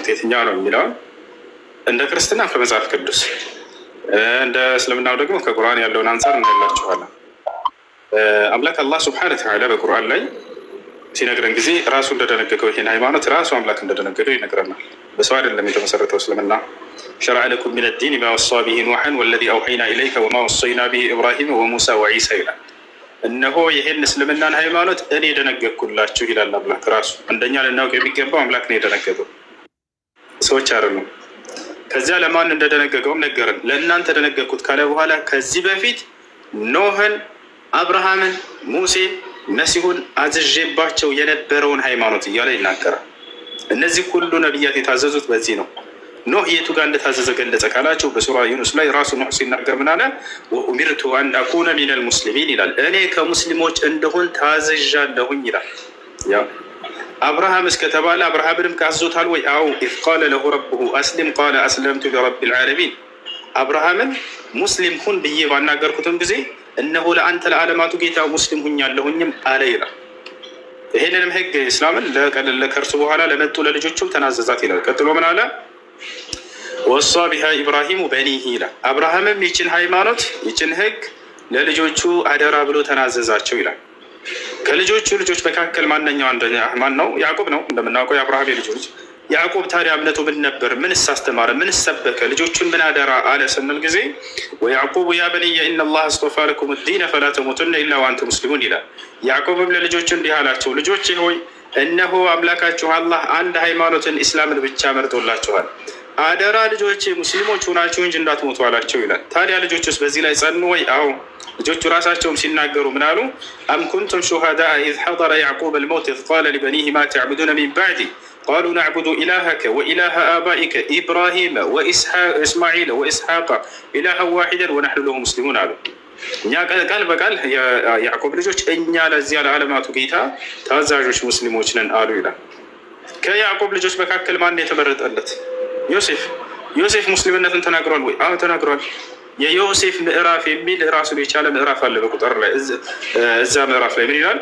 ሃይማኖት የትኛው ነው የሚለውን እንደ ክርስትና ከመጽሐፍ ቅዱስ እንደ እስልምናው ደግሞ ከቁርአን ያለውን አንጻር እናያላችኋለን። አምላክ አላህ ሱብሓነሁ ወተዓላ በቁርአን ላይ ሲነግረን ጊዜ ራሱ እንደደነገገው ይህን ሃይማኖት ራሱ አምላክ እንደደነገገው ይነግረናል። በሰው አይደለም የተመሰረተው እስልምና። ሸረዐ ለኩም ሚነ ዲን ማ ወሳ ቢሂ ኑሐን ወለዚ አውሐይና ኢለይከ ወማ ወሰይና ቢሂ ኢብራሂም ወሙሳ ወዒሳ ይላል። እነሆ ይህን እስልምናን ሃይማኖት እኔ የደነገግኩላችሁ ይላል አምላክ ራሱ። አንደኛ ልናውቅ የሚገባው አምላክ ነው የደነገገው፣ ሰዎች አይደሉም። ከዚያ ለማን እንደደነገገውም ነገርን። ለእናንተ ደነገግኩት ካለ በኋላ ከዚህ በፊት ኖህን፣ አብርሃምን፣ ሙሴን፣ መሲሁን አዝዤባቸው የነበረውን ሃይማኖት እያለ ይናገራል። እነዚህ ሁሉ ነቢያት የታዘዙት በዚህ ነው። ኖህ የቱ ጋር እንደታዘዘ ገለጸ ካላቸው በሱራ ዩኑስ ላይ ራሱ ኖህ ሲናገር ምን አለ? ወኡሚርቱ አን አኩነ ሚነል ሙስሊሚን ይላል። እኔ ከሙስሊሞች እንደሆን ታዘዣለሁኝ ይላል። አብርሃም እስከተባለ አብርሃምንም ካዞታል ወይ? አው ኢዝ ቃለ ለሁ ረብሁ አስሊም ቃለ አስለምቱ ሊረቢል ዓለሚን። አብርሃምን ሙስሊም ሁን ብዬ ባናገርኩትም ጊዜ እነሆ ለአንተ ለዓለማቱ ጌታ ሙስሊም ሁኛለሁኝም አለ ይላል። ይሄንንም ህግ እስላምን ከእርሱ በኋላ ለመጡ ለልጆቹም ተናዘዛት ይላል። ቀጥሎ ምን አለ? ወሷ ቢሃ ኢብራሂሙ በኒህ ይላል። አብርሃምም ይችን ሃይማኖት ይችን ህግ ለልጆቹ አደራ ብሎ ተናዘዛቸው ይላል። ከልጆቹ ልጆች መካከል ማንኛው አንደኛ ማን ነው? ያዕቆብ ነው። እንደምናውቀው የአብርሃም ልጆች ያዕቆብ ታዲያ እምነቱ ምን ነበር? ምንስ አስተማረ? ምንስ ሰበከ? ልጆቹን ምን አደራ አለ ስንል ጊዜ ወያዕቆብ ያ በንየ ኢነላህ አስጠፋ ለኩም ዲነ ፈላ ተሙቱነ ኢላ ወአንቱም ሙስሊሙን ይላል። ያዕቆብም ለልጆቹ እንዲህ አላቸው፣ ልጆቼ ሆይ እነሆ አምላካችሁ አላህ አንድ ሃይማኖትን ኢስላምን ብቻ መርጦላችኋል። አደራ ልጆቼ ሙስሊሞች ሆናችሁ እንጂ እንዳትሞቱ አላቸው ይላል። ታዲያ ልጆቹስ በዚህ ላይ ጸኑ ወይ? አዎ። ልጆቹ ራሳቸውም ሲናገሩ ምን አሉ? አም ኩንቱም ሹሃዳአ ኢዝ ሐደረ ያዕቁብ አልመውት ኢዝ ቃለ ሊበኒህ ማ ተዕቡዱነ ሚን ባዕዲ ቃሉ ነዕቡዱ ኢላሀከ ወኢላሀ አባኢከ ኢብራሂመ ወኢስማዒለ ወኢስሐቀ ኢላሀን ዋሒደን ወነሕኑ ለሁ ሙስሊሙን አሉ። እኛ ቃል በቃል ያዕቆብ ልጆች እኛ ለዚያ ለዓለማቱ ጌታ ታዛዦች ሙስሊሞች ነን አሉ ይላል። ከያዕቆብ ልጆች መካከል ማን የተመረጠለት? ዮሴፍ። ዮሴፍ ሙስሊምነትን ተናግሯል ወይ? አዎ ተናግሯል። የዮሴፍ ምዕራፍ የሚል ራሱን የቻለ ምዕራፍ አለ በቁጥር ላይ። እዛ ምዕራፍ ላይ ምን ይላል?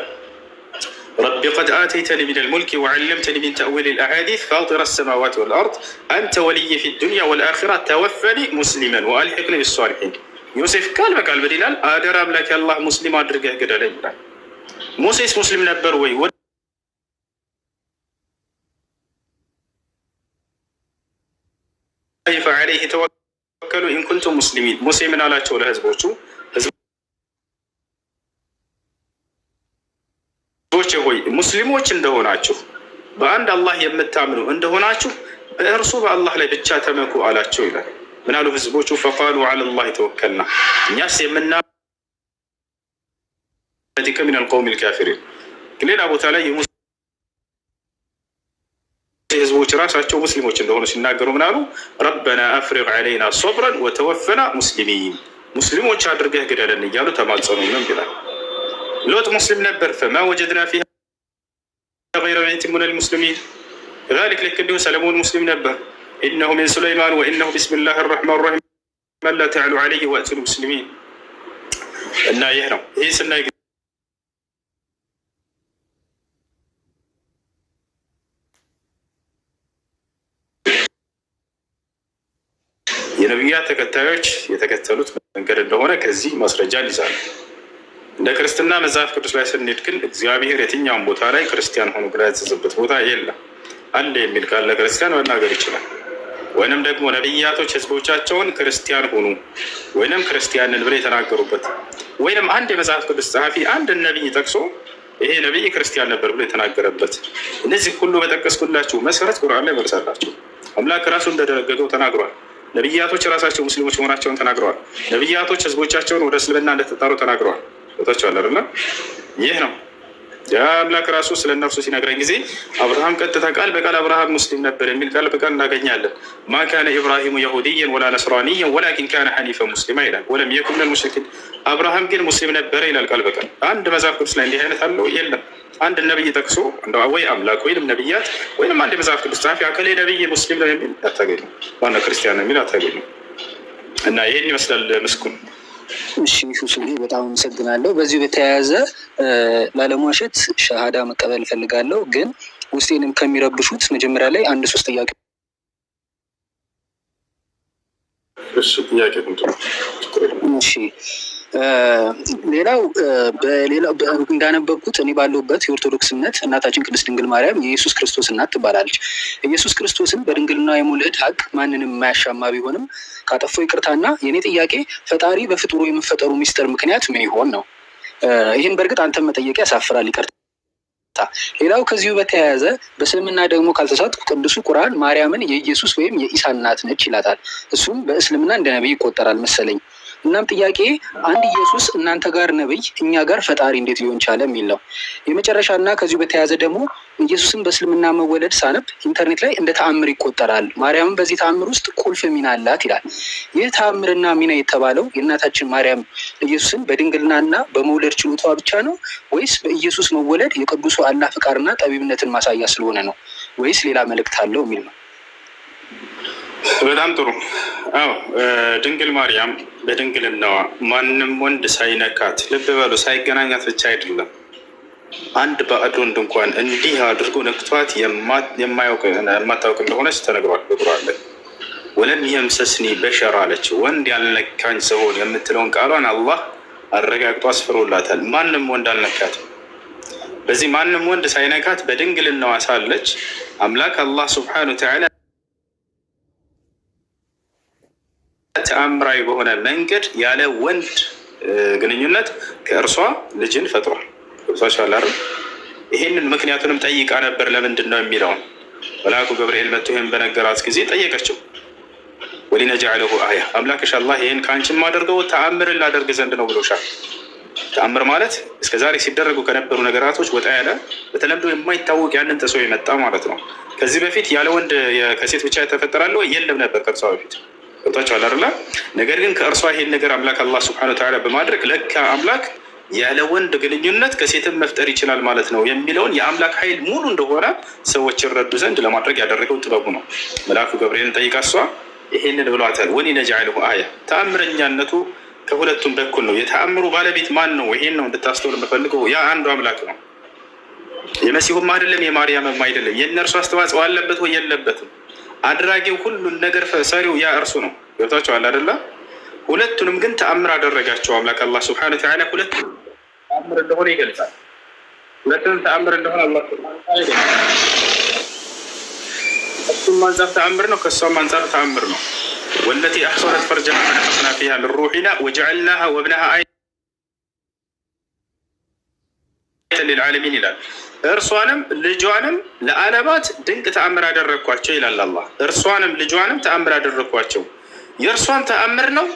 ረቢ ቀድ አተይተኒ ሚነል ሙልኪ ወዐለምተኒ ሚን ተእዊሊል አሐዲስ ፋጢረ ሰማዋት ወልአርድ አንተ ወልይ ፊ ዱንያ ወልአኺራ ተወፈኒ ሙስሊመን ወአልሒቅኒ ቢሷሊሒን። ዮሴፍ ቃል በቃል ምን ይላል? አደራ አምላክ አላህ ሙስሊም አድርገህ ግደለኝ ይላል። ሙሴስ ሙስሊም ነበር ወይ? ፈዐለይሂ ተወከሉ ኢን ኩንቱም ሙስሊሚን። ሙሴ ምን አላቸው ለህዝቦቹ? ህዝቦቼ ሆይ ሙስሊሞች እንደሆናችሁ በአንድ አላህ የምታምኑ እንደሆናችሁ በእርሱ በአላህ ላይ ብቻ ተመኩ አላቸው ይላል። ምን አሉ ህዝቦቹ? ፈቃሉ ዐለላሂ ተወከልና እኛስ የምናመልከው ሚነል ቀውሚል ካፊሪን። ሌላ ቦታ ላይ ህዝቦች ራሳቸው ሙስሊሞች እንደሆኑ ሲናገሩ ምን አሉ? ረበና አፍሪግ ዐለይና ሶብረን ወተወፈና ሙስሊሚን። ሙስሊሞች አድርገህ ግደለን እያሉ ተማጸኑ ነው ይላል። ሎጥ ሙስሊም ነበር። ፈማ ወጀድና ፊሃ ገይረ በይቲን ሚነል ሙስሊሚን። ከዛሊክ ልክ እንዲሁ ሰለሞን ሙስሊም ነበር። ኢነሁ ሚን ሱለይማን ወኢነሁ ቢስሚላሂ ረሕማን ረሒም አላ ተዕሉ ዐለይሂ ወእቱኒ ሙስሊሚን። እና ይህ ነው ይህ ስናይ የነቢያት ተከታዮች የተከተሉት መንገድ እንደሆነ ከዚህ ማስረጃ ይዛሉ። እንደ ክርስትና መጽሐፍ ቅዱስ ላይ ስንሄድ ግን እግዚአብሔር የትኛውን ቦታ ላይ ክርስቲያን ሆኑ ብላ ያዘዘበት ቦታ የለም። አንድ የሚል ካለ ክርስቲያን መናገር ይችላል። ወይንም ደግሞ ነቢያቶች ህዝቦቻቸውን ክርስቲያን ሆኑ ወይንም ክርስቲያንን ብለው የተናገሩበት ወይንም አንድ የመጽሐፍ ቅዱስ ጸሐፊ አንድ ነቢይ ጠቅሶ ይሄ ነቢይ ክርስቲያን ነበር ብሎ የተናገረበት እነዚህ ሁሉ በጠቀስኩላችሁ መሰረት ቁርአን ላይ መልሳላችሁ። አምላክ ራሱ እንደደነገገው ተናግሯል። ነቢያቶች ራሳቸው ሙስሊሞች መሆናቸውን ተናግረዋል። ነቢያቶች ህዝቦቻቸውን ወደ እስልምና እንደተጣሩ ተናግረዋል። ቦታቸዋል አይደለ? ይህ ነው የአምላክ ራሱ ስለ እነርሱ ሲነግረን ጊዜ አብርሃም ቀጥታ ቃል በቃል አብርሃም ሙስሊም ነበር የሚል ቃል በቃል እናገኛለን። ማ ካነ ኢብራሂሙ የሁድየን ወላ ነስራንየን ወላኪን ካነ ሐኒፈን ሙስሊማ ይላል። ወለም የኩን ሚነል ሙሽሪኪን። አብርሃም ግን ሙስሊም ነበረ ይላል ቃል በቃል። አንድ መጽሐፍ ቅዱስ ላይ እንዲህ አይነት አለው የለም። አንድ ነብይ ጠቅሶ ወይ አምላክ ወይም ነብያት ወይም አንድ የመጽሐፍ ቅዱስ ጸሐፊ አከሌ ነብይ ሙስሊም ነው የሚል አታገኙም። ዋና ክርስቲያን ነው የሚል አታገኙም። እና ይህን ይመስላል ምስኩን። እሺ ሱሱሌ በጣም አመሰግናለሁ። በዚሁ በተያያዘ ላለሟሸት ሸሃዳ መቀበል እፈልጋለሁ፣ ግን ውስጤንም ከሚረብሹት መጀመሪያ ላይ አንድ ሶስት ጥያቄ እሺ ጥያቄ እሺ ሌላው እንዳነበብኩት እኔ ባለሁበት የኦርቶዶክስ እምነት እናታችን ቅድስት ድንግል ማርያም የኢየሱስ ክርስቶስ እናት ትባላለች። ኢየሱስ ክርስቶስን በድንግልና የመውለድ ሀቅ ማንንም የማያሻማ ቢሆንም ካጠፎ ይቅርታና የእኔ ጥያቄ ፈጣሪ በፍጡሩ የመፈጠሩ ሚስጥር ምክንያት ምን ይሆን ነው። ይህን በእርግጥ አንተን መጠየቅ ያሳፍራል፣ ይቅርታ። ሌላው ከዚሁ በተያያዘ በእስልምና ደግሞ ካልተሳትኩ ቅዱሱ ቁርአን ማርያምን የኢየሱስ ወይም የኢሳ እናት ነች ይላታል። እሱም በእስልምና እንደ ነቢይ ይቆጠራል መሰለኝ። እናም ጥያቄ አንድ ኢየሱስ እናንተ ጋር ነብይ እኛ ጋር ፈጣሪ እንዴት ሊሆን ቻለ የሚል ነው። የመጨረሻና ከዚሁ በተያያዘ ደግሞ ኢየሱስን በእስልምና መወለድ ሳነብ ኢንተርኔት ላይ እንደ ተአምር ይቆጠራል፣ ማርያምን በዚህ ተአምር ውስጥ ቁልፍ ሚና አላት ይላል። ይህ ተአምርና ሚና የተባለው የእናታችን ማርያም ኢየሱስን በድንግልናና በመውለድ ችሎታዋ ብቻ ነው ወይስ በኢየሱስ መወለድ የቅዱሱ አላህ ፍቃርና ጠቢብነትን ማሳያ ስለሆነ ነው ወይስ ሌላ መልእክት አለው የሚል ነው። በጣም ጥሩ። አዎ ድንግል ማርያም በድንግልናዋ ማንም ወንድ ሳይነካት፣ ልብ በሉ ሳይገናኛት ብቻ አይደለም፣ አንድ ባዕድ ወንድ እንኳን እንዲህ አድርጎ ነክቷት የማታውቅ እንደሆነች ተነግሯል በቁርአን ላይ። ወለም የምሰስኒ በሸር አለች፣ ወንድ ያልነካኝ ስሆን የምትለውን ቃሏን አላህ አረጋግጦ አስፍሮላታል። ማንም ወንድ አልነካትም። በዚህ ማንም ወንድ ሳይነካት በድንግልናዋ ሳለች አምላክ አላህ ሱብሓነሁ ወተዓላ ተአምራዊ በሆነ መንገድ ያለ ወንድ ግንኙነት ከእርሷ ልጅን ፈጥሯል። ገብቷችኋል? ይሄንን ምክንያቱንም ጠይቃ ነበር። ለምንድን ነው የሚለውን መልአኩ ገብርኤል መጥቶ ይህን በነገራት ጊዜ ጠየቀችው። ወሊነጅዐለሁ አያ፣ አምላክሽ አላህ ይህን ከአንቺ የማደርገው ተአምርን ላደርግ ዘንድ ነው ብሎሻል። ተአምር ማለት እስከዛሬ ሲደረጉ ከነበሩ ነገራቶች ወጣ ያለ በተለምዶ የማይታወቅ ያንን ጥሶ የመጣ ማለት ነው። ከዚህ በፊት ያለ ወንድ ከሴት ብቻ የተፈጠራለ የለም ነበር ከእርሷ በፊት። ገብቷችኋል አይደለ? ነገር ግን ከእርሷ ይሄን ነገር አምላክ አላህ ሱብሓነሁ ወተዓላ በማድረግ ለካ አምላክ ያለ ወንድ ግንኙነት ከሴትም መፍጠር ይችላል ማለት ነው የሚለውን የአምላክ ኃይል ሙሉ እንደሆነ ሰዎች ይረዱ ዘንድ ለማድረግ ያደረገው ጥበቡ ነው። መልአኩ ገብርኤልን ጠይቃ እሷ ይሄንን ብሏታል። ወሊነጅዐለሁ አያ፣ ተአምረኛነቱ ከሁለቱም በኩል ነው። የተአምሩ ባለቤት ማን ነው? ይሄን ነው እንድታስተውል የምፈልገው። ያ አንዱ አምላክ ነው። የመሲሁም አይደለም የማርያምም አይደለም። የእነርሱ አስተዋጽኦ አለበት ወይ የለበትም? አድራጊው ሁሉን ነገር ሰሪው ያ እርሱ ነው። ገብታችኋል አይደለ? ሁለቱንም ግን ተአምር አደረጋቸው አምላክ አላህ ሱብሓነሁ ወተዓላ። ሁለቱም ተአምር እንደሆነ ይገልጻል። ሁለቱም ተአምር እንደሆነ አላህ ሱብሓነሁ ወተዓላ ይገልጻል። እሱም አንጻር ተአምር ነው፣ ከሷም አንጻር ተአምር ነው። ወለቲ አሕሰነት ፈርጀሃ ፈነፈኽና ፊሃ ሚን ሩሒና ወጀዐልናሃ ወብነሃ አየተን ሊልዓለሚን ይላል። እርሷንም ልጇንም ለዓለማት ድንቅ ተአምር አደረግኳቸው ይላል አላህ። እርሷንም ልጇንም ተአምር አደረግኳቸው። የእርሷም ተአምር ነው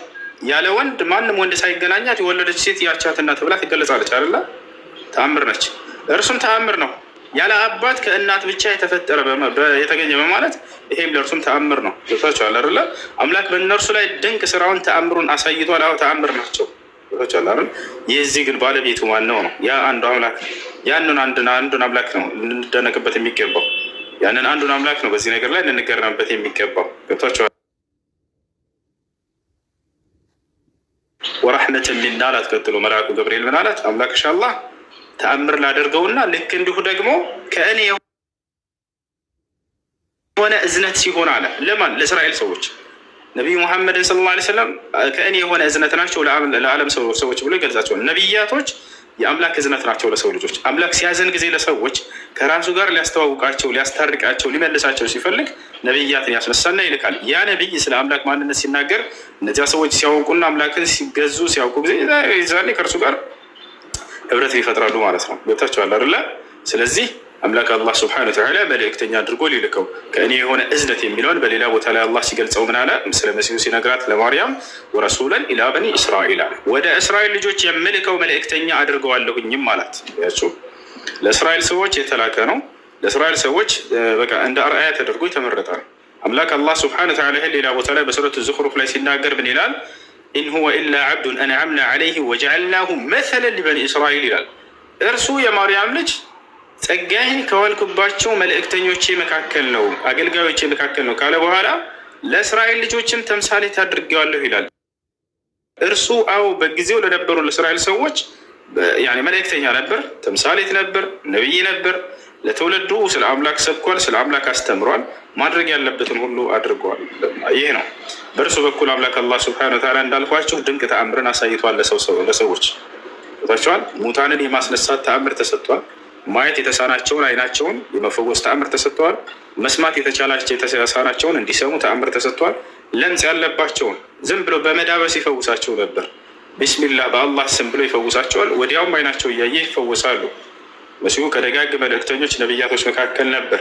ያለ ወንድ ማንም ወንድ ሳይገናኛት የወለደች ሴት ያቻትና ተብላ ትገለጻለች አይደለ? ተአምር ነች። እርሱም ተአምር ነው ያለ አባት ከእናት ብቻ የተፈጠረ የተገኘ በማለት ይሄም ለእርሱም ተአምር ነው። ገብታችኋል አይደለ? አምላክ በእነርሱ ላይ ድንቅ ስራውን ተአምሩን አሳይቷል። አዎ ተአምር ናቸው። የዚህ ግን ባለቤቱ ማነው ነው? ያ አንዱ አምላክ። ያንን አንዱን አምላክ ነው ልንደነቅበት የሚገባው። ያንን አንዱን አምላክ ነው በዚህ ነገር ላይ ልንገረምበት የሚገባው። ገብቷቸዋል? ወረሕመትን ሚና አላት። ቀጥሎ መልአኩ ገብርኤል ምን አላት? አምላክሽ አላህ ተአምር ላደርገውና ልክ እንዲሁ ደግሞ ከእኔ የሆነ እዝነት ሲሆን አለ። ለማን? ለእስራኤል ሰዎች ነቢዩ ሙሐመድን ሰለላሁ ዐለይሂ ወሰለም ከእኔ የሆነ እዝነት ናቸው ለዓለም ሰዎች ብሎ ይገልጻቸዋል። ነቢያቶች የአምላክ እዝነት ናቸው ለሰው ልጆች። አምላክ ሲያዘን ጊዜ ለሰዎች ከራሱ ጋር ሊያስተዋውቃቸው፣ ሊያስታርቃቸው፣ ሊመልሳቸው ሲፈልግ ነቢያትን ያስነሳና ይልካል። ያ ነቢይ ስለ አምላክ ማንነት ሲናገር እነዚያ ሰዎች ሲያውቁና አምላክን ሲገዙ ሲያውቁ ጊዜ ዛኔ ከእርሱ ጋር ህብረትን ይፈጥራሉ ማለት ነው። ገብታችኋል አይደለ? ስለዚህ አምላክ አላህ ስብሐነሁ ወተዓላ መልእክተኛ አድርጎ ሊልከው ከእኔ የሆነ እዝነት የሚለውን በሌላ ቦታ ላይ አላህ ሲገልጸው ምን አለ? ስለ መሲሁ ሲነግራት ለማርያም ወረሱለን ኢላ በኒ እስራኤል አለ። ወደ እስራኤል ልጆች የምልከው መልእክተኛ አድርገዋለሁኝም አላት። ያቸው ለእስራኤል ሰዎች የተላከ ነው። ለእስራኤል ሰዎች በቃ እንደ አርአያ ተደርጎ የተመረጠ ነው። አምላክ አላህ ስብሐነሁ ወተዓላ ሌላ ቦታ ላይ በሱረቱ ዙኽሩፍ ላይ ሲናገር ምን ይላል? ኢን ሁወ ኢላ ዐብዱን አንዐምና ዐለይሂ ወጀዐልናሁ መሰለን ሊበኒ እስራኤል ይላል። እርሱ የማርያም ልጅ ጸጋዬን ከዋልኩባቸው መልእክተኞቼ መካከል ነው፣ አገልጋዮቼ መካከል ነው ካለ በኋላ ለእስራኤል ልጆችም ተምሳሌት አድርጌዋለሁ ይላል። እርሱ አዎ በጊዜው ለነበሩ ለእስራኤል ሰዎች መልእክተኛ ነበር፣ ተምሳሌት ነበር፣ ነቢይ ነበር። ለትውልዱ ስለ አምላክ ሰብኳል፣ ስለ አምላክ አስተምሯል፣ ማድረግ ያለበትን ሁሉ አድርጓል። ይህ ነው በእርሱ በኩል አምላክ አላህ ሱብሓነሁ ወተዓላ እንዳልኳቸው ድንቅ ተአምርን አሳይቷል። ለሰዎች ታቸዋል። ሙታንን የማስነሳት ተአምር ተሰጥቷል። ማየት የተሳናቸውን አይናቸውን የመፈወስ ተአምር ተሰጥቷል። መስማት የተሳናቸውን እንዲሰሙ ተአምር ተሰጥቷል። ለምጽ ያለባቸውን ዝም ብሎ በመዳበስ ይፈውሳቸው ነበር። ቢስሚላህ በአላህ ስም ብሎ ይፈውሳቸዋል። ወዲያውም አይናቸው እያየ ይፈወሳሉ። መሲሁ ከደጋግ መልእክተኞች ነቢያቶች መካከል ነበር።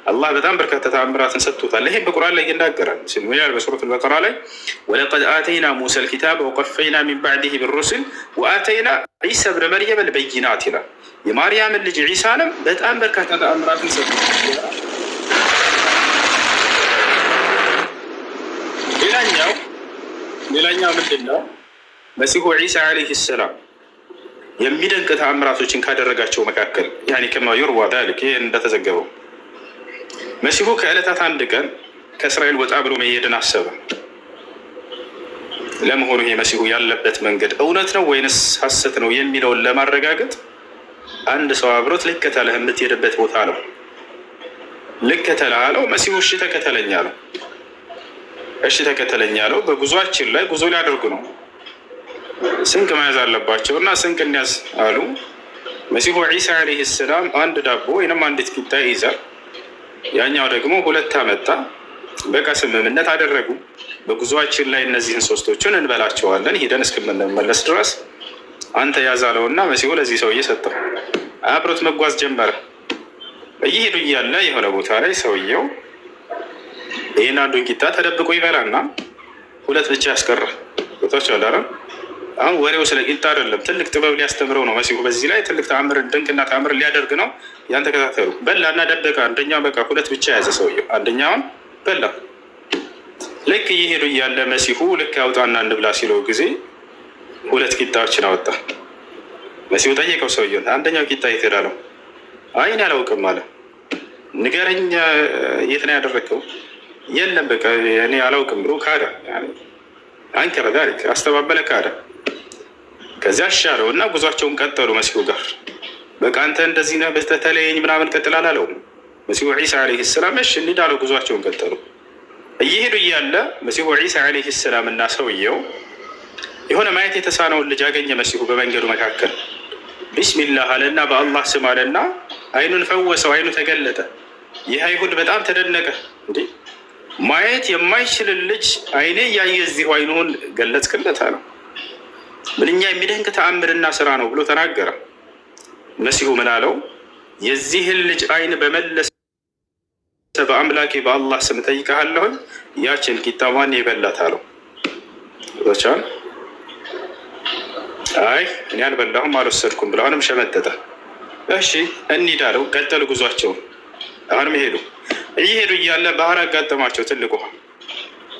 አላህ በጣም በርካታ ተአምራትን ሰጥቶታል። ይህም በቁርአን ላይ ይናገራል። ሲል በሱረቱል በቀራ ላይ ወለቀድ አተይና ሙሳ ልኪታብ ወቀፈይና ሚን ባዕዲህ ብሩስል ወአተይና ዒሳ ብነ መርየም ልበይናት ይላል። የማርያምን ልጅ ዒሳንም በጣም በርካታ ተአምራትን ሰጥቶታል። ሌላኛው ምንድን ነው? መሲሁ ዒሳ ዓለይሂ ሰላም የሚደንቅ ተአምራቶችን ካደረጋቸው መካከል ያኒ ከማ ዩርዋ ዛሊክ ይህ እንደተዘገበው መሲሁ ከዕለታት አንድ ቀን ከእስራኤል ወጣ ብሎ መሄድን አሰበ። ለመሆኑ ይሄ መሲሁ ያለበት መንገድ እውነት ነው ወይንስ ሐሰት ነው የሚለውን ለማረጋገጥ አንድ ሰው አብሮት ልከተልህ የምትሄድበት ቦታ ነው። ልከተልህ አለው። መሲሁ እሺ ተከተለኝ አለው። እሺ ተከተለኝ አለው። በጉዟችን ላይ ጉዞ ሊያደርጉ ነው። ስንቅ መያዝ አለባቸው እና ስንቅ እንያዝ አሉ። መሲሁ ዒሳ ዓለይሂ ሰላም አንድ ዳቦ ወይንም አንዲት ቂጣ ይይዛል። ያኛው ደግሞ ሁለት አመጣ። በቃ ስምምነት አደረጉ። በጉዟችን ላይ እነዚህን ሶስቶችን እንበላቸዋለን ሂደን እስክንመለስ ድረስ አንተ ያዛለው እና መሲሁ ለዚህ ሰውዬ ሰጠው። አብሮት መጓዝ ጀመረ። እየሄዱ እያለ የሆነ ቦታ ላይ ሰውየው ይህን አንዱን ቂጣ ተደብቆ ይበላና ሁለት ብቻ ያስቀራል። ቦታዎች አላረ አሁን ወሬው ስለ ቂጣ አይደለም፣ ትልቅ ጥበብ ሊያስተምረው ነው መሲሁ። በዚህ ላይ ትልቅ ተአምር ድንቅና ተአምር ሊያደርግ ነው። ያን ተከታተሉ። በላና ደበቀ። አንደኛው በቃ ሁለት ብቻ ያዘ ሰውየው፣ አንደኛውን በላ። ልክ እየሄዱ እያለ መሲሁ ልክ አውጣና እንብላ ሲለው ጊዜ ሁለት ቂጣዎችን አወጣ። መሲሁ ጠየቀው ሰውየውን፣ አንደኛው ቂጣ የት ሄዳ ነው? አይ እኔ አላውቅም አለ። ንገረኝ የት ነው ያደረግከው? የለም በቃ እኔ አላውቅም ብሎ ካደ። አንከረ ዛሊክ አስተባበለ፣ ካደ። ከዚያ አሻለው እና ጉዟቸውን ቀጠሉ መሲሁ ጋር። በቃ አንተ እንደዚህ ነህ በስተተለየኝ ምናምን ቀጥል አላለውም መሲሁ ዒሳ ዓለይሂ ሰላም። እሺ እንሂድ አለው። ጉዟቸውን ቀጠሉ። እየሄዱ እያለ መሲሁ ዒሳ ዓለይሂ ሰላም እና ሰውየው የሆነ ማየት የተሳነውን ልጅ አገኘ። መሲሁ በመንገዱ መካከል ቢስሚላህ አለና በአላህ ስም አለና አይኑን ፈወሰው። አይኑ ተገለጠ። ይህ አይሁድ በጣም ተደነቀ። እንዴ ማየት የማይችልን ልጅ አይኔ እያየ እዚሁ አይኑን ገለጽክለት አለው። ምንኛ የሚደንቅ ተአምርና ስራ ነው ብሎ ተናገረ። መሲሁ ምን አለው? የዚህን ልጅ አይን በመለሰ በአምላኬ በአላህ ስም ጠይቀሃለሁኝ ያችን ቂጣ ማን የበላት አለው። ቻል አይ እኔ አልበላሁም አልወሰድኩም ብሎ አሁንም ሸመጠጠ። እሺ እንሂድ አለው። ቀጠሉ ጉዟቸውን። አሁንም ሄዱ። እየሄዱ እያለ ባህር አጋጠማቸው፣ ትልቅ ውሃ።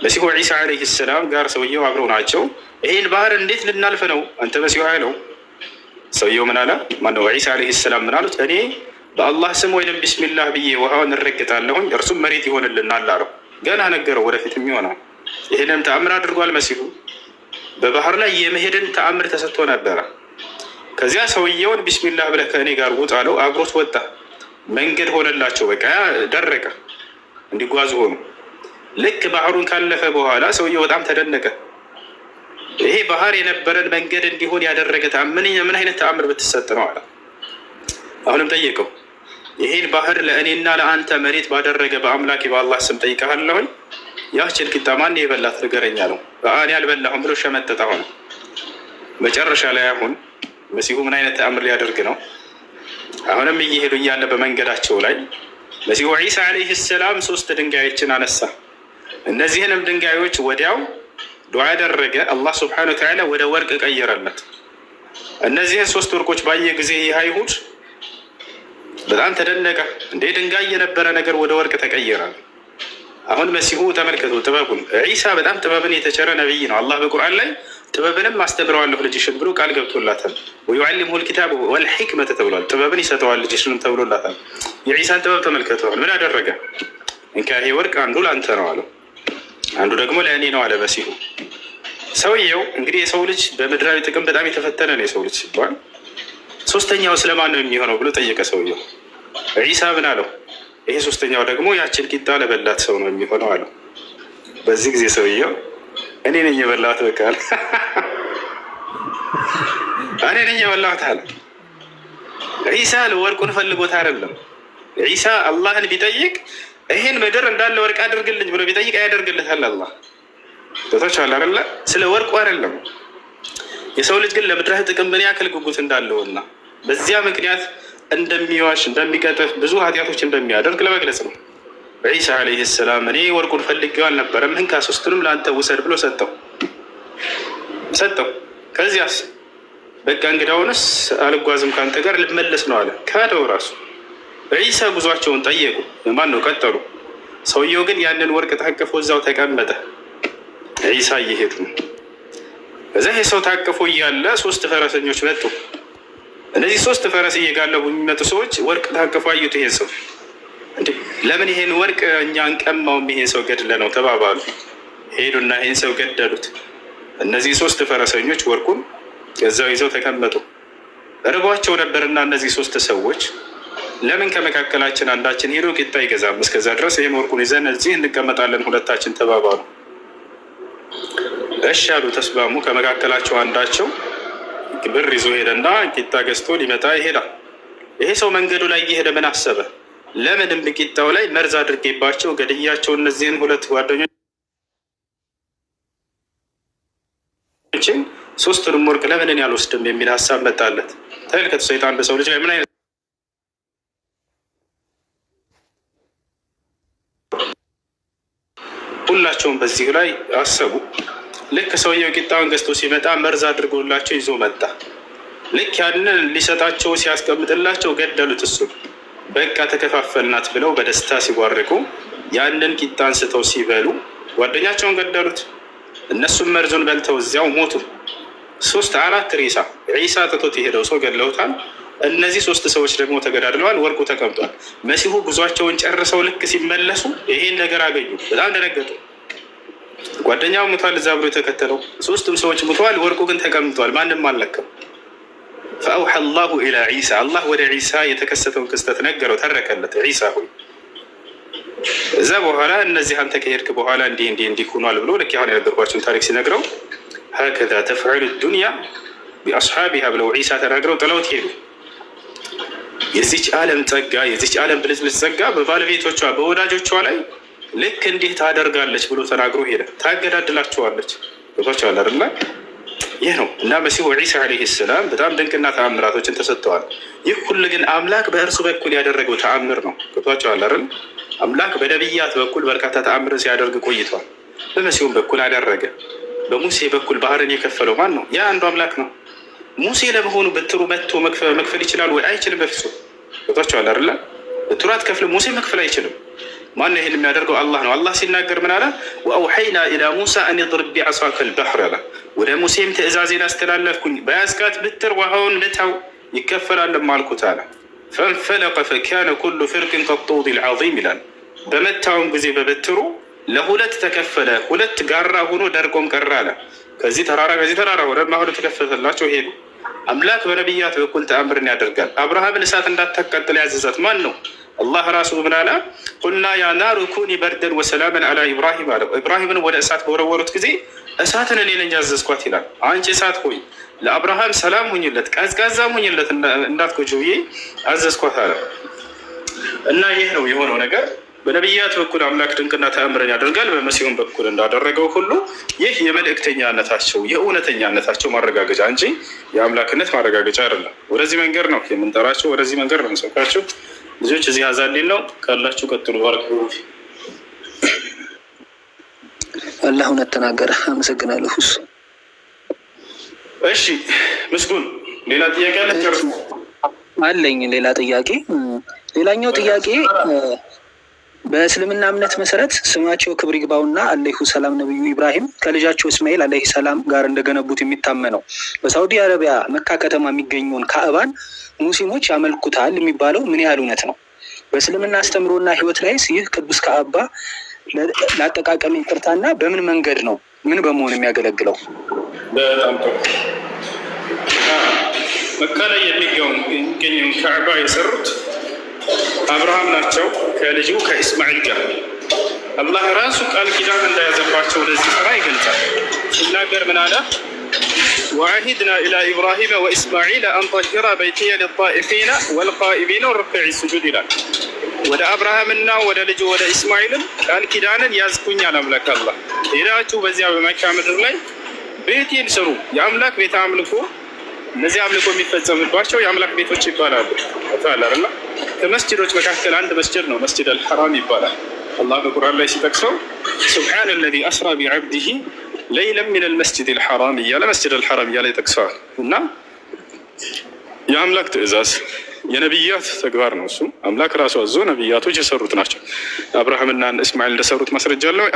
መሲሁ ዒሳ ዓለይሂ ሰላም ጋር ሰውየው አብረው ናቸው። ይህን ባህር እንዴት ልናልፍ ነው አንተ መሲሁ አለው። ሰውየው ምን አለ? ማነው ዒሳ ዓለይሂ ሰላም ምን አሉት? እኔ በአላህ ስም ወይንም ቢስሚላህ ብዬ ውሃውን እረግጣለሁኝ እርሱም መሬት ይሆንልናል አለው። ገና ነገረው ወደፊት የሚሆነው። ይህንም ተአምር አድርጓል መሲሁ። በባህር ላይ የመሄድን ተአምር ተሰጥቶ ነበረ። ከዚያ ሰውየውን ቢስሚላህ ብለህ ከእኔ ጋር ውጣ አለው። አብሮት ወጣ። መንገድ ሆነላቸው። በቃ ደረቀ፣ እንዲጓዙ ሆኑ። ልክ ባህሩን ካለፈ በኋላ ሰውየው በጣም ተደነቀ። ይሄ ባህር የነበረን መንገድ እንዲሆን ያደረገ ምን አይነት ተአምር ብትሰጥ ነው አለ። አሁንም ጠየቀው። ይሄን ባህር ለእኔና ለአንተ መሬት ባደረገ በአምላኬ በአላህ ስም ጠይቀሃለሁኝ ያችን ቂጣ ማን የበላት ንገረኝ አለው። እኔ አልበላሁም ብሎ ሸመጠጠ ሆነ። መጨረሻ ላይ አሁን መሲሁ ምን አይነት ተአምር ሊያደርግ ነው? አሁንም እየሄዱ እያለ በመንገዳቸው ላይ መሲሁ ዒሳ ዓለይሂ ሰላም 3 ድንጋዮችን አነሳ። እነዚህንም ድንጋዮች ወዲያው ዱዓ ያደረገ አላህ ሱብሓነሁ ወተዓላ ወደ ወርቅ ቀየረለት። እነዚህን 3 ወርቆች ባየ ጊዜ ይህ አይሁድ በጣም ተደነቀ። እንደ ድንጋይ የነበረ ነገር ወደ ወርቅ ተቀየረ። አሁን መሲሁ ተመልከቱ ጥበቡን። ዒሳ በጣም ጥበብን የተቸረ ነቢይ ነው። አላህ በቁርአን ላይ ጥበብንም አስተምረዋለሁ ልጅሽን ብሎ ቃል ገብቶላታል። ወዩዓሊሙሁል ኪታበ ወልሒክመተ ተብሏል። ጥበብን ይሰጠዋል ልጅሽንም ተብሎላታል። የዒሳን ጥበብ ተመልከተዋል። ምን አደረገ? እንካ ይሄ ወርቅ አንዱ ለአንተ ነው አለው፣ አንዱ ደግሞ ለእኔ ነው አለ መሲሁ። ሰውየው እንግዲህ የሰው ልጅ በምድራዊ ጥቅም በጣም የተፈተነ ነው። የሰው ልጅ ሲባል 3ኛው ስለማን ነው የሚሆነው ብሎ ጠየቀ ሰውየው። ዒሳ ምን አለው? ይሄ ሶስተኛው ደግሞ ያችን ቂጣ ለበላት ሰው ነው የሚሆነው አለው። በዚህ ጊዜ ሰውየው እኔ ነኝ የበላሁት በቃ አለ። እኔ ነኝ የበላሁት አለ። ዒሳ ወርቁን ፈልጎት አይደለም። ዒሳ አላህን ቢጠይቅ ይሄን ምድር እንዳለ ወርቅ አድርግልኝ ብሎ ቢጠይቅ ያደርግለታል አላህ። ተቶቻል አይደለ? ስለ ወርቁ አይደለም። የሰው ልጅ ግን ለምድራዊ ጥቅም ምን ያክል ጉጉት እንዳለውና በዚያ ምክንያት እንደሚዋሽ እንደሚቀጥፍ ብዙ ኃጢአቶች እንደሚያደርግ ለመግለጽ ነው። ዒሳ ዓለይሂ ሰላም እኔ ወርቁን ፈልጌው አልነበረም፣ እንካ ሶስቱንም ለአንተ ውሰድ ብሎ ሰጠው። ከዚያስ በቃ እንግዳውንስ አልጓዝም ከአንተ ጋር ልመለስ ነው አለ። ካደው ራሱ ዒሳ ጉዟቸውን ጠየቁ። ማን ነው ቀጠሉ። ሰውየው ግን ያንን ወርቅ ታቅፎ እዛው ተቀመጠ። ዒሳ እየሄዱ ነው። እዛ ሰው ታቅፎ እያለ 3 ፈረሰኞች መጡ። እነዚህ 3 ፈረስ እየጋለቡ የሚመጡ ሰዎች ወርቅ ታቅፎ አዩት። ይሄን ሰው እንዴ ለምን ይሄን ወርቅ እኛ እንቀማውም? ይሄን ሰው ገድለ ነው ተባባሉ። ሄዱና ይሄን ሰው ገደሉት። እነዚህ 3 ፈረሰኞች ወርቁን እዛው ይዘው ተቀመጡ። እርቧቸው ነበርና እነዚህ 3 ሰዎች ለምን ከመካከላችን አንዳችን ሄዶ ቂጣ ይገዛም? እስከዛ ድረስ ይሄን ወርቁን ይዘን እዚህ እንቀመጣለን ሁለታችን ተባባሉ። እሺ ያሉ ተስማሙ። ከመካከላቸው አንዳቸው ብር ይዞ ሄደና ቂጣ ገዝቶ ሊመጣ ይሄዳል። ይሄ ሰው መንገዱ ላይ እየሄደ ምን አሰበ? ለምንም በቂጣው ላይ መርዝ አድርጌባቸው ገድያቸው እነዚህን 2 ጓደኞችን 3ቱንም ወርቅ ለምን እኔ አልወስድም የሚል ሀሳብ መጣለት። ተመልከቱ፣ ሰይጣን በሰው ልጅ ላይ ምን አይነት ሁላቸውም በዚህ ላይ አሰቡ። ልክ ሰውየው ቂጣውን ገዝቶ ሲመጣ መርዝ አድርጎላቸው ይዞ መጣ። ልክ ያንን ሊሰጣቸው ሲያስቀምጥላቸው ገደሉት። እሱ በቃ ተከፋፈልናት ብለው በደስታ ሲጓርቁ ያንን ቂጣ አንስተው ሲበሉ ጓደኛቸውን ገደሉት። እነሱም መርዙን በልተው እዚያው ሞቱ። 3 4 ሬሳ ዒሳ ትቶት የሄደው ሰው ገድለውታል። እነዚህ 3 ሰዎች ደግሞ ተገዳድለዋል። ወርቁ ተቀምጧል። መሲሁ ጉዟቸውን ጨርሰው ልክ ሲመለሱ ይሄን ነገር አገኙ። በጣም ደነገጡ። ጓደኛው ሙቷል፣ እዛ ብሎ የተከተለው 3ቱም ሰዎች ሙተዋል። ወርቁ ግን ተቀምጧል። ማንም አልነካም። ፈአውሐ አላሁ ኢላ ዒሳ አላህ ወደ ዒሳ የተከሰተውን ክስተት ነገረው፣ ተረከለት። ዒሳ ሆይ እዛ በኋላ እነዚህ አንተ ከሄድክ በኋላ እንዲህ ሆኗል ብሎ ልክ አሁን የነገርኳቸውን ታሪክ ሲነግረው ሀከዛ ተፍዐሉ ዱንያ ቢአስሓቢሃ ብለው ዒሳ ተናግረው ጥለውት ሄዱ። የዚች ዓለም ጸጋ የዚች ዓለም ብልጭልጭ ጸጋ በባለቤቶቿ በወዳጆቿ ላይ ልክ እንዲህ ታደርጋለች ብሎ ተናግሮ ሄደ። ታገዳድላቸዋለች። ገብቷቸዋል አይደል? ይህ ነው እና መሲሁ ዒሳ ዓለይሂ ሰላም በጣም ድንቅና ተአምራቶችን ተሰጥተዋል። ይህ ሁሉ ግን አምላክ በእርሱ በኩል ያደረገው ተአምር ነው። ገብቷቸዋል አይደል? አምላክ በነቢያት በኩል በርካታ ተአምርን ሲያደርግ ቆይቷል። በመሲሁም በኩል አደረገ። በሙሴ በኩል ባህርን የከፈለው ማን ነው? ያ አንዱ አምላክ ነው። ሙሴ ለመሆኑ በትሩ መጥቶ መክፈል ይችላል ወይ? አይችልም በፍጹም። ገብቷቸዋል አይደል? በትሩ አትከፍልም። ሙሴ መክፈል አይችልም። ማን ይሄን የሚያደርገው? አላህ ነው። አላህ ሲናገር ምን አለ? ወአውሐይና ኢላ ሙሳ አን ይድሪብ ቢዐሳከ አልበሕረ አለ። ወደ ሙሴም ትእዛዜን አስተላለፍኩኝ፣ በያዝካት በትር ውሃውን ልታው ይከፈላልም አልኩት አለ። ፈንፈለቀ ፈካነ ኩሉ ፍርቅን ከጡድ ልዓዚም ይላል። በመታውም ጊዜ በበትሩ ለ2 ተከፈለ፣ 2 ጋራ ሆኖ ደርቆም ቀረ አለ። ከዚህ ተራራ ወደ ማሁሉ ተከፈተላቸው ሄዱ። አምላክ በነቢያት በኩል ተአምርን ያደርጋል። አብርሃምን እሳት እንዳታቃጥል ያዘዛት ማን ነው? አላህ ራሱ ምን አለ? ቁልና ያ ናሩ ኩኒ በርደን ወሰላመን አላ ኢብራሂም አለ። ኢብራሂምን ወደ እሳት በወረወሩት ጊዜ እሳትን እኔ ነኝ ያዘዝኳት ይላል። አንቺ እሳት ሆይ ለአብርሃም ሰላም ሁኝለት፣ ቀዝቃዛም ሁኝለት እንዳትጎጂ ብዬ አዘዝኳት አለ። እና ይህ ነው የሆነው ነገር። በነቢያት በኩል አምላክ ድንቅና ተአምርን ያደርጋል። በመሲሁም በኩል እንዳደረገው ሁሉ ይህ የመልእክተኛነታቸው የእውነተኛነታቸው ማረጋገጫ እንጂ የአምላክነት ማረጋገጫ አይደለም። ወደዚህ መንገድ ነው የምንጠራቸው፣ ወደዚህ መንገድ ነው የምንሰብካቸው። ልጆች እዚህ አዛሌን ነው ካላችሁ ቀጥሉ። ባረክ አላህ እውነት ተናገረ። አመሰግናለሁ። እሺ ምስጉን ሌላ ጥያቄ አለ? ጨርሱ። አለኝ ሌላ ጥያቄ። ሌላኛው ጥያቄ በእስልምና እምነት መሰረት ስማቸው ክብር ይግባውና አለይሁ ሰላም ነብዩ ኢብራሂም ከልጃቸው እስማኤል አለይሂ ሰላም ጋር እንደገነቡት የሚታመነው በሳውዲ አረቢያ መካ ከተማ የሚገኘውን ካዕባን ሙስሊሞች ያመልኩታል የሚባለው ምን ያህል እውነት ነው? በእስልምና አስተምሮና ህይወት ላይ ይህ ቅዱስ ካዕባ ለአጠቃቀም ይቅርታና በምን መንገድ ነው ምን በመሆን የሚያገለግለው? በጣም ጥሩ። መካ ላይ የሚገኘውን ካዕባ የሰሩት አብርሃም ናቸው ከልጁ ከኢስማኤል ጋር አላህ ራሱ ቃል ኪዳን እንደያዘባቸው ለዚህ ስራ ይገልጻል። ሲናገር ምን አለ? ወዐሂድና ኢላ ኢብራሂመ ወኢስማዒል አን ጠሂራ በይቲየ ሊጣኢፊነ ወልቃኢሚነ ወሩክዕ ሱጁድ ይላል። ወደ አብርሃምና ወደ ልጁ ወደ ኢስማኤልም ቃል ኪዳንን ያዝኩኛል አምላክ አላህ። ሄዳችሁ በዚያ በመካ ምድር ላይ ቤቴን ስሩ። የአምላክ ቤተ አምልኮ፣ እነዚህ አምልኮ የሚፈጸምባቸው የአምላክ ቤቶች ይባላሉ። ታላርና ከመስጅዶች መካከል አንድ መስጅድ ነው፣ መስጅድ አልሐራም ይባላል። አላህ በቁርአን ላይ ሲጠቅሰው ሱብሓነ ለዚ አስራ ቢዐብዲሂ ለይለን ሚነል መስጅዲል ሐራም እያለ መስጅድ አልሐራም እያለ ይጠቅሰዋል። እና የአምላክ ትእዛዝ የነቢያት ተግባር ነው። እሱም አምላክ ራሱ አዞ ነቢያቶች የሰሩት ናቸው። አብርሃምና እስማኤል እንደሰሩት ማስረጃ አለው።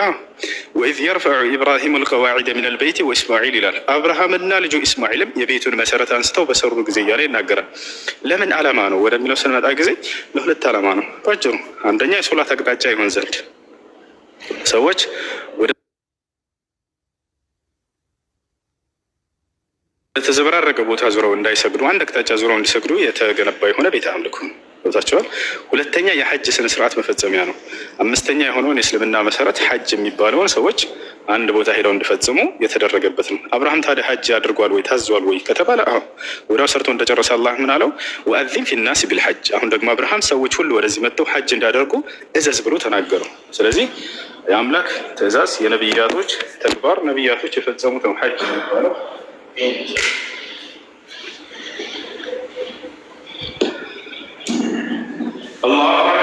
ወኢዝ የርፈዑ ኢብራሂሙ ልቀዋዒደ ሚነል በይቲ ወእስማዒል ይላል። አብርሃምና ልጁ እስማኤልም የቤቱን መሰረት አንስተው በሰሩ ጊዜ እያለ ይናገራል። ለምን ዓላማ ነው ወደሚለው ስንመጣ ጊዜ ለሁለት ዓላማ ነው ባጭሩ። አንደኛ የሶላት አቅጣጫ ይሆን ዘንድ ሰዎች ወደ ተዘበራረቀ ቦታ ዙረው እንዳይሰግዱ አንድ አቅጣጫ ዙረው እንዲሰግዱ የተገነባ የሆነ ቤተ አምልኮ ቦታቸዋል። ሁለተኛ የሐጅ ስነ ስርዓት መፈጸሚያ ነው። አምስተኛ የሆነውን የእስልምና መሰረት ሐጅ የሚባለውን ሰዎች አንድ ቦታ ሄደው እንዲፈጽሙ የተደረገበት ነው። አብርሃም ታዲያ ሐጅ አድርጓል ወይ ታዟል ወይ ከተባለ አዎ፣ ወዲያው ሰርቶ እንደጨረሰ አላህ ምን አለው? ወአዚን ፊናስ ቢልሐጅ። አሁን ደግሞ አብርሃም ሰዎች ሁሉ ወደዚህ መጥተው ሐጅ እንዳደርጉ እዘዝ ብሎ ተናገሩ። ስለዚህ የአምላክ ትእዛዝ የነቢያቶች ተግባር፣ ነቢያቶች የፈጸሙት ነው ሐጅ የሚባለው። الله